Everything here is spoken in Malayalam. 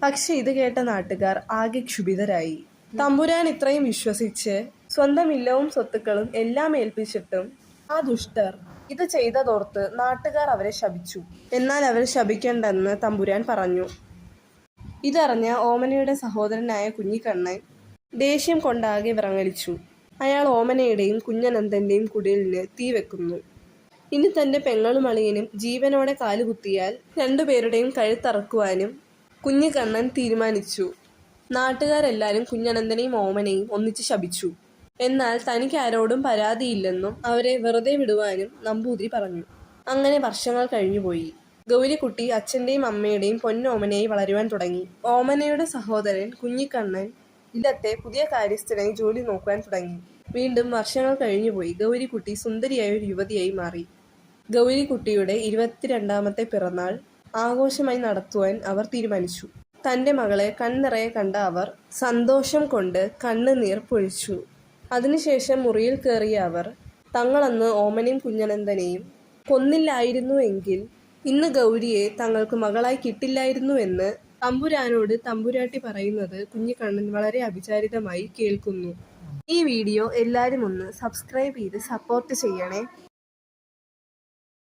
പക്ഷെ ഇത് കേട്ട നാട്ടുകാർ ആകെ ക്ഷുഭിതരായി. തമ്പുരാൻ ഇത്രയും വിശ്വസിച്ച് സ്വന്തം ഇല്ലവും സ്വത്തുക്കളും എല്ലാം ഏൽപ്പിച്ചിട്ടും ആ ദുഷ്ടർ ഇത് ചെയ്തതോർത്ത് നാട്ടുകാർ അവരെ ശപിച്ചു. എന്നാൽ അവർ ശപിക്കണ്ടെന്ന് തമ്പുരാൻ പറഞ്ഞു. ഇതറിഞ്ഞ ഓമനയുടെ സഹോദരനായ കുഞ്ഞിക്കണ്ണൻ ദേഷ്യം കൊണ്ടാകെ വിറങ്ങലിച്ചു. അയാൾ ഓമനയുടെയും കുഞ്ഞനന്തന്റെയും കുടിലിന് തീ വെക്കുന്നു. ഇനി തന്റെ പെങ്ങളും അളിയനും ജീവനോടെ കാലുകുത്തിയാൽ രണ്ടുപേരുടെയും കഴുത്തറക്കുവാനും കുഞ്ഞിക്കണ്ണൻ തീരുമാനിച്ചു. നാട്ടുകാരെല്ലാവരും കുഞ്ഞനന്തനെയും ഓമനയും ഒന്നിച്ച് ശപിച്ചു. എന്നാൽ തനിക്ക് ആരോടും പരാതിയില്ലെന്നും അവരെ വെറുതെ വിടുവാനും നമ്പൂതിരി പറഞ്ഞു. അങ്ങനെ വർഷങ്ങൾ കഴിഞ്ഞുപോയി. ഗൗരിക്കുട്ടി അച്ഛന്റെയും അമ്മയുടെയും പൊന്നോമനയായി വളരുവാൻ തുടങ്ങി. ഓമനയുടെ സഹോദരൻ കുഞ്ഞിക്കണ്ണൻ ഇല്ലത്തെ പുതിയ കാര്യസ്ഥനായി ജോലി നോക്കുവാൻ തുടങ്ങി. വീണ്ടും വർഷങ്ങൾ കഴിഞ്ഞുപോയി. ഗൗരിക്കുട്ടി സുന്ദരിയായ ഒരു യുവതിയായി മാറി. ഗൗരിക്കുട്ടിയുടെ 22ാമത്തെ പിറന്നാൾ ആഘോഷമായി നടത്തുവാൻ അവർ തീരുമാനിച്ചു. തന്റെ മകളെ കൺനിറയെ കണ്ട അവർ സന്തോഷം കൊണ്ട് കണ്ണുനീർ പൊഴിച്ചു. അതിനുശേഷം മുറിയിൽ കയറിയ അവർ തങ്ങളന്ന് ഓമനയും കുഞ്ഞനന്തനെയും കൊന്നില്ലായിരുന്നു എങ്കിൽ ഇന്ന് ഗൗരിയെ തങ്ങൾക്ക് മകളായി കിട്ടില്ലായിരുന്നുവെന്ന് തമ്പുരാനോട് തമ്പുരാട്ടി പറയുന്നത് കുഞ്ഞിക്കണ്ണൻ വളരെ അവിചാരിതമായി കേൾക്കുന്നു. ഈ വീഡിയോ എല്ലാവരും ഒന്ന് സബ്സ്ക്രൈബ് ചെയ്ത് സപ്പോർട്ട് ചെയ്യണേ.